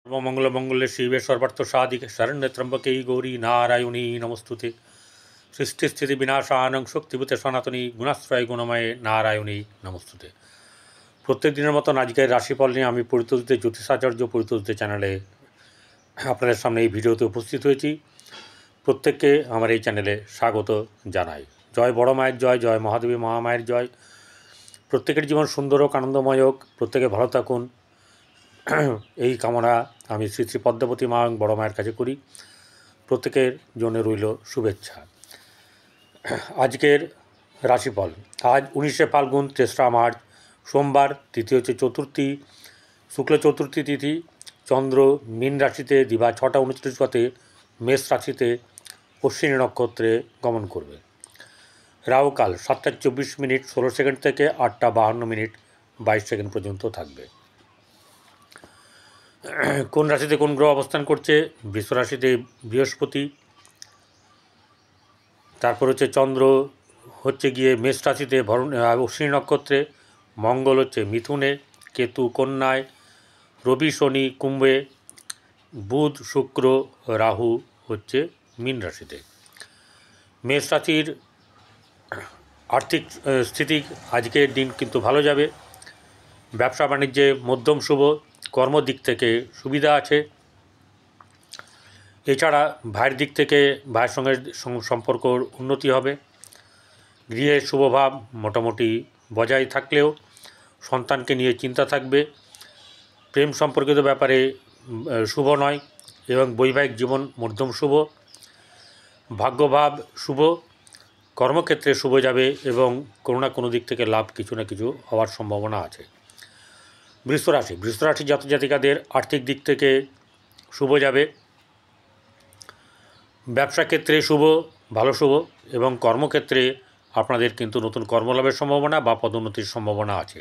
सर्वमंगलमंगल्ये शिवे सर्वार्थसाधिके शरण्ये त्र्यंबके गौरी नारायणी नमस्तुते। सृष्टिस्थिति विनाशानं शक्तिभूते सनातनी गुणाश्रय गुणमये नारायणी नमस्तुते। प्रत्येक दिनेर मतन आजकेर राशिफल निये आमि परितोषदे ज्योतिषाचार्य परितोषदे चैनेले आपनादेर सामने এই ভিডিওতে উপস্থিত হয়েছি। প্রত্যেককে আমার এই চ্যানেলে স্বাগত জানাই। জয় বড় মায়ের জয়, জয় মহাদেবী মহামায়ের জয়। প্রত্যেকের জীবন সুন্দর হোক, আনন্দময় হোক, প্রত্যেকে ভালো থাকুন এই কামনা আমি শ্রী শ্রী পদ্মাবতী মা এবং বড় মায়ের কাছে করি। প্রত্যেকের জন্য রইল শুভেচ্ছা। আজকের রাশিফল আজ 19শে ফাল্গুন 3রা মার্চ সোমবার, তিথি হচ্ছে চতুর্থী, শুক্ল চতুর্থী তিথি। চন্দ্র মীন রাশিতে দিবা 6টা 29 গতে মেষ রাশিতে অশ্বিনী নক্ষত্রে গমন করবে। রাহুকাল 7টা 24 মিনিট 16 সেকেন্ড থেকে 8টা 52 মিনিট 22 সেকেন্ড পর্যন্ত থাকবে। কোন রাশিতে কোন গ্রহ অবস্থান করছে? বৃষ রাশিতে বৃহস্পতি, তারপর হচ্ছে চন্দ্র হচ্ছে গিয়ে মেষ রাশিতে অশ্বিনী নক্ষত্রে, মঙ্গল হচ্ছে মিথুনে, কেতু কন্যায়, রবি শনি কুম্ভে, বুধ শুক্র রাহু হচ্ছে মীন রাশিতে। মেষ রাশির আর্থিক স্থিতি আজকের দিন কিন্তু ভালো যাবে। ব্যবসা বাণিজ্যে মধ্যম শুভ, কর্মদিক থেকে সুবিধা আছে। এছাড়া ভাইয়ের দিক থেকে ভাইয়ের সঙ্গে সম্পর্ক উন্নতি হবে। গৃহের শুভভাব মোটামুটি বজায় থাকলেও সন্তানকে নিয়ে চিন্তা থাকবে। প্রেম সম্পর্কিত ব্যাপারে শুভ নয় এবং বৈবাহিক জীবন মধ্যম শুভ। ভাগ্যভাব শুভ, কর্মক্ষেত্রে শুভ যাবে এবং কোনো না কোনো দিক থেকে লাভ কিছু না কিছু হওয়ার সম্ভাবনা আছে। বৃষ রাশি জাতক জাতিকাদের আর্থিক দিক থেকে শুভ যাবে। ব্যবসা ক্ষেত্রে শুভ, ভালো শুভ এবং কর্মক্ষেত্রে আপনাদের কিন্তু নতুন কর্মলাভের সম্ভাবনা বা পদোন্নতির সম্ভাবনা আছে।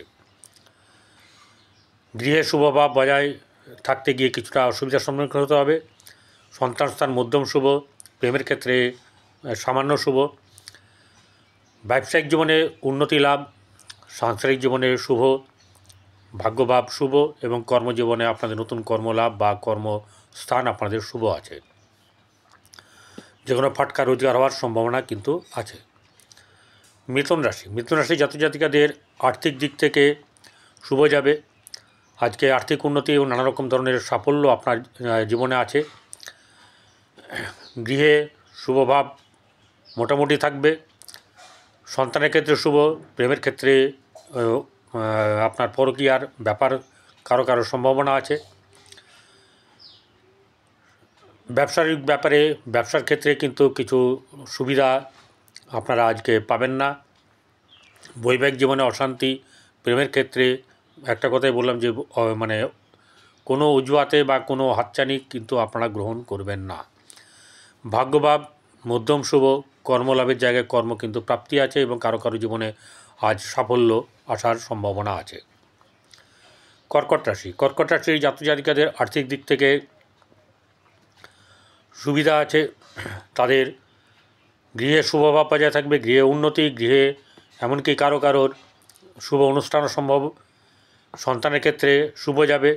গৃহে শুভভাব বজায় থাকতে গিয়ে কিছুটা অসুবিধার সম্মুখীন হতে হবে। সন্তান স্থান মধ্যম শুভ, প্রেমের ক্ষেত্রে সামান্য শুভ। ব্যবসায়িক জীবনে উন্নতি লাভ, সাংসারিক জীবনে শুভ, ভাগ্যভাব শুভ এবং কর্মজীবনে আপনাদের নতুন কর্মলাভ বা কর্মস্থান আপনাদের শুভ আছে। যে কোনো ফাটকা রোজগার হওয়ার সম্ভাবনা কিন্তু আছে। মিথুন রাশি জাতক জাতিকাদের আর্থিক দিক থেকে শুভ যাবে। আজকে আর্থিক উন্নতি এবং নানা রকম ধরনের সাফল্য আপনার জীবনে আছে। গৃহে শুভভাব মোটামুটি থাকবে। সন্তানের ক্ষেত্রে শুভ, প্রেমের ক্ষেত্রে আপনার পরকীয়ার ব্যাপার কারো সম্ভাবনা আছে। ব্যবসায়িক ব্যাপারে ব্যবসার ক্ষেত্রে কিন্তু কিছু সুবিধা আপনারা আজকে পাবেন না। বৈবাহিক জীবনে অশান্তি, প্রেমের ক্ষেত্রে একটা কথাই বললাম যে মানে কোনো অজুহাতে বা কোনো হাতছানি কিন্তু আপনারা গ্রহণ করবেন না। ভাগ্যভাব মধ্যম শুভ, কর্মলাভের জায়গায় কর্ম কিন্তু প্রাপ্তি আছে এবং কারো জীবনে আজ সাফল্য আসার সম্ভাবনা আছে। কর্কট রাশির জাতক জাতিকাদের আর্থিক দিক থেকে সুবিধা আছে। তাদের গৃহে শুভভাব বজায় থাকবে, গৃহে উন্নতি, গৃহে এমনকি কারোর শুভ অনুষ্ঠানও সম্ভব। সন্তানের ক্ষেত্রে শুভ যাবে।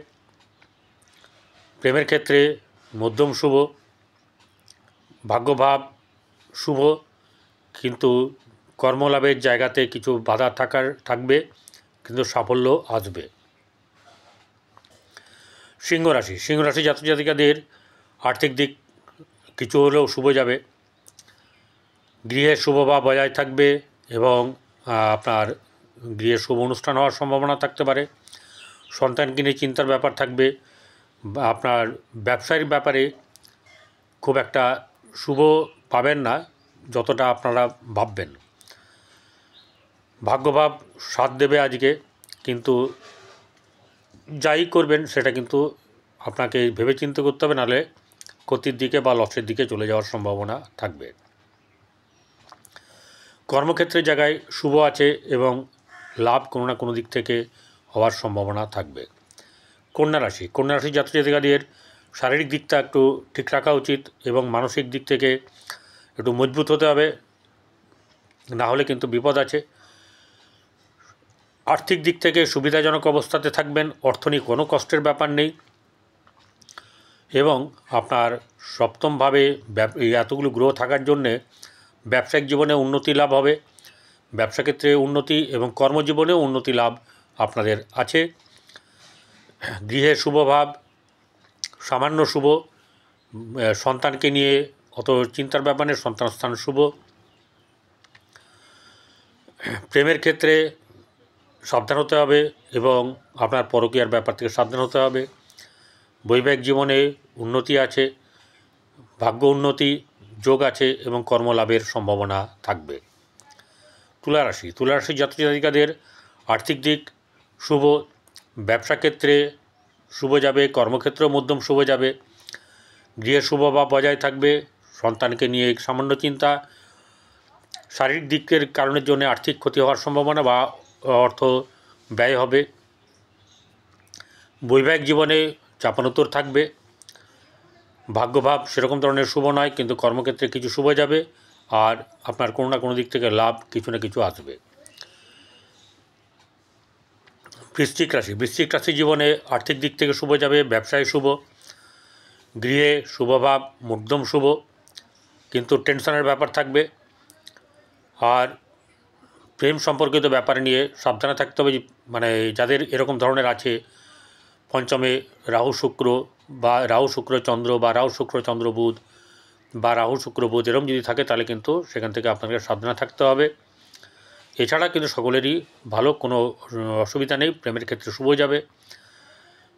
প্রেমের ক্ষেত্রে মধ্যম শুভ, ভাগ্যভাব শুভ, কিন্তু কর্মলাভের জায়গাতে কিছু বাধা থাকবে কিন্তু সাফল্য আসবে। সিংহ রাশি জাতক জাতিকাদের আর্থিক দিক কিছু হলেও শুভ যাবে। গৃহের শুভভাব বজায় থাকবে এবং আপনার গৃহে শুভ অনুষ্ঠান হওয়ার সম্ভাবনা থাকতে পারে। সন্তানকে নিয়ে চিন্তার ব্যাপার থাকবে। আপনার ব্যবসায়িক ব্যাপারে খুব একটা শুভ পাবেন না যতটা আপনারা ভাববেন। ভাগ্যভাব সাথ দেবে আজকে, কিন্তু যাই করবেন সেটা কিন্তু আপনাকে ভেবে চিন্তে করতে হবে, নাহলে ক্ষতির দিকে বা লসের দিকে চলে যাওয়ার সম্ভাবনা থাকবে। কর্মক্ষেত্রের জায়গায় শুভ আছে এবং লাভ কোনো না কোনো দিক থেকে হওয়ার সম্ভাবনা থাকবে। কন্যা রাশি জাতক জাতিকাদের শারীরিক দিকটা একটু ঠিক রাখা উচিত এবং মানসিক দিক থেকে একটু মজবুত হতে হবে, না হলে কিন্তু বিপদ আছে। আর্থিক দিক থেকে সুবিধাজনক অবস্থাতে থাকবেন, অর্থ নিয়ে কোনো কষ্টের ব্যাপার নেই। এবং আপনার সপ্তমভাবে এই এতগুলো গ্রহ থাকার জন্যে ব্যবসায়িক জীবনে উন্নতি লাভ হবে, ব্যবসা ক্ষেত্রে উন্নতি এবং কর্মজীবনেও উন্নতি লাভ আপনাদের আছে। গৃহে শুভভাব সামান্য শুভ, সন্তানকে নিয়ে অত চিন্তার ব্যাপার নেই, সন্তান স্থান শুভ। প্রেমের ক্ষেত্রে সাবধান হতে হবে এবং আপনার পরকীয়ার ব্যাপার থেকে সাবধান হতে হবে। বৈবাহিক জীবনে উন্নতি আছে, ভাগ্য উন্নতি যোগ আছে এবং কর্মলাভের সম্ভাবনা থাকবে। তুলারাশি জাতক জাতিকাদের আর্থিক দিক শুভ, ব্যবসা ক্ষেত্রে শুভ যাবে, কর্মক্ষেত্রেও মধ্যম শুভ যাবে। গৃহে শুভভাব বজায় থাকবে, সন্তানকে নিয়ে সামান্য চিন্তা, শারীরিক দিকের কারণের জন্য আর্থিক ক্ষতি হওয়ার সম্ভাবনা বা অর্থ ব্যয় হবে। বৈবাহিক জীবনে চাপানোত্তর থাকবে, ভাগ্যভাব সেরকম ধরনের শুভ নয়, কিন্তু কর্মক্ষেত্রে কিছু শুভ যাবে আর আপনার কোনো না কোনো দিক থেকে লাভ কিছু না কিছু আসবে। বৃশ্চিক রাশি জীবনে আর্থিক দিক থেকে শুভ যাবে, ব্যবসায় শুভ, গৃহে শুভভাব মধ্যম শুভ, কিন্তু টেনশনের ব্যাপার থাকবে। আর প্রেম সম্পর্কিত ব্যাপার নিয়ে সাবধানে থাকতে হবে, মানে যাদের এরকম ধরনের আছে, পঞ্চমে রাহু শুক্র বা রাহু শুক্র চন্দ্র বা রাহু শুক্র চন্দ্র বুধ বা রাহু শুক্র বুধ এরকম যদি থাকে তাহলে কিন্তু সেখান থেকে আপনাকে সাবধানে থাকতে হবে। এছাড়া কিন্তু সকলেরই ভালো, কোনো অসুবিধা নেই, প্রেমের ক্ষেত্রে শুভ যাবে,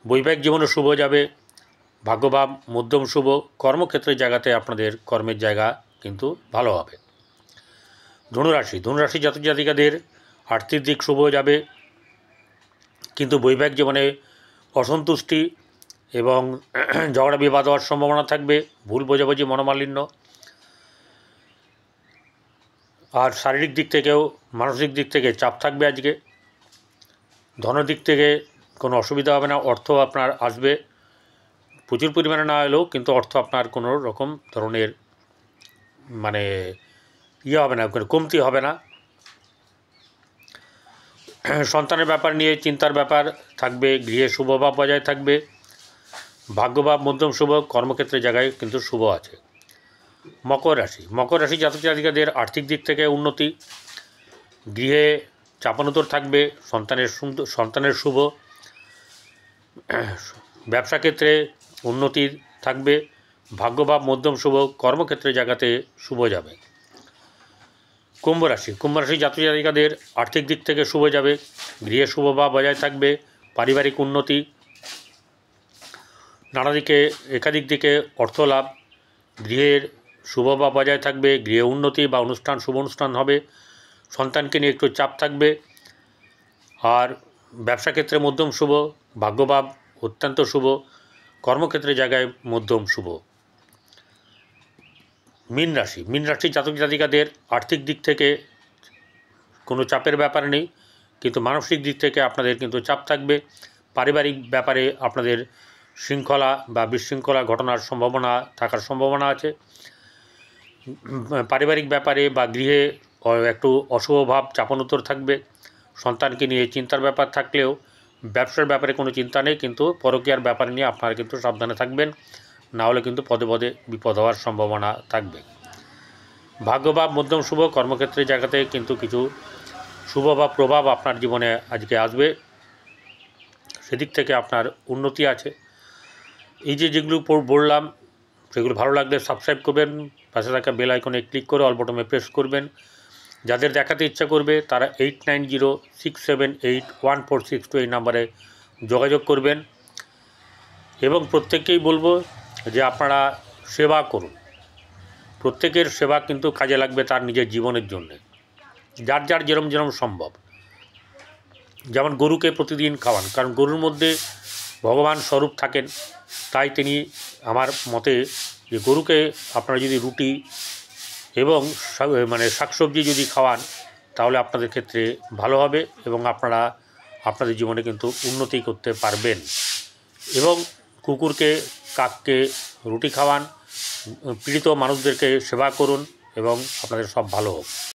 বৈবাহিক জীবনে শুভ যাবে, ভাগ্যভাব মধ্যম শুভ, কর্মক্ষেত্রের জায়গাতে আপনাদের কর্মের জায়গা কিন্তু ভালো হবে। ধনুরাশি জাতক জাতিকাদের আর্থিক দিক শুভ যাবে, কিন্তু বৈবাহিক জীবনে অসন্তুষ্টি এবং ঝগড়া বিবাদ হওয়ার সম্ভাবনা থাকবে, ভুল বোঝাবুঝি মনোমালিন্য। আর শারীরিক দিক থেকেও মানসিক দিক থেকে চাপ থাকবে আজকে। ধনের দিক থেকে কোনো অসুবিধা হবে না, অর্থ আপনার আসবে, প্রচুর পরিমাণে না এলেও কিন্তু অর্থ আপনার কোনো রকম ধরনের মানে হবে না, কমতি হবে না। সন্তানের ব্যাপার নিয়ে চিন্তার ব্যাপার থাকবে, গৃহে শুভভাব বজায় থাকবে, ভাগ্যভাব মধ্যম শুভ, কর্মক্ষেত্রের জায়গায় কিন্তু শুভ আছে। মকর রাশি জাতক জাতিকাদের আর্থিক দিক থেকে উন্নতি, গৃহে চাপানোতর থাকবে, সন্তানের শুভ, ব্যবসা ক্ষেত্রে উন্নতি থাকবে, ভাগ্যভাব মধ্যম শুভ, কর্মক্ষেত্রের জায়গাতে শুভ যাবে। কুম্ভ রাশি জাতক জাতিকাদের আর্থিক দিক থেকে শুভ যাবে, গৃহে শুভভাব বজায় থাকবে, পারিবারিক উন্নতি, নানা দিকে একাধিক দিকে অর্থ লাভ, গৃহের শুভভাব বজায় থাকবে, গৃহে উন্নতি বা শুভ অনুষ্ঠান হবে, সন্তানকে নিয়ে একটু চাপ থাকবে। আর ব্যবসা ক্ষেত্রে মধ্যম শুভ, ভাগ্যভাব অত্যন্ত শুভ, কর্মক্ষেত্রের জায়গায় মধ্যম শুভ। মীন রাশি জাতক জাতিকাদের আর্থিক দিক থেকে কোনো চাপের ব্যাপার নেই, কিন্তু মানসিক দিক থেকে আপনাদের কিন্তু চাপ থাকবে, পারিবারিক ব্যাপারে আপনাদের শৃঙ্খলা বা বিশৃঙ্খলা ঘটনার থাকার সম্ভাবনা আছে। পারিবারিক ব্যাপারে বা গৃহে একটু অশুভ ভাব চাপানোতর থাকবে, সন্তানকে নিয়ে চিন্তার ব্যাপার থাকলেও ব্যবসার ব্যাপারে কোনো চিন্তা নেই, কিন্তু পরকীয়ার ব্যাপার নিয়ে আপনারা কিন্তু সাবধানে থাকবেন, না হলে কিন্তু পদে পদে বিপদ হওয়ার সম্ভাবনা থাকবে। ভাগ্যভাব মধ্যম শুভ, কর্মক্ষেত্রের জায়গাতে কিন্তু কিছু শুভ বা প্রভাব আপনার জীবনে আজকে আসবে, সেদিক থেকে আপনার উন্নতি আছে। এই যেগুলো বললাম সেগুলো ভালো লাগলে সাবস্ক্রাইব করবেন, পাশে থাকা বেল আইকনে ক্লিক করে অল বটনে প্রেস করবেন। যাদের দেখাতে ইচ্ছা করবে তারা 8906781462 এই নাম্বারে যোগাযোগ করবেন। এবং প্রত্যেককেই বলবো যে আপনারা সেবা করুন, প্রত্যেকের সেবা কিন্তু কাজে লাগবে তার নিজের জীবনের জন্যে, যার যেরম সম্ভব। যেমন গরুকে প্রতিদিন খাওয়ান, কারণ গরুর মধ্যে ভগবান স্বরূপ থাকেন, তাই তিনি আমার মতে যে গরুকে আপনারা যদি রুটি এবং শাকসবজি যদি খাওয়ান তাহলে আপনাদের ক্ষেত্রে ভালো হবে এবং আপনারা আপনাদের জীবনে কিন্তু উন্নতি করতে পারবেন। এবং কুকুরকে কাককে রুটি খাওয়ান, পীড়িত মানুষদেরকে সেবা করুন এবং আপনাদের সব ভালো হোক।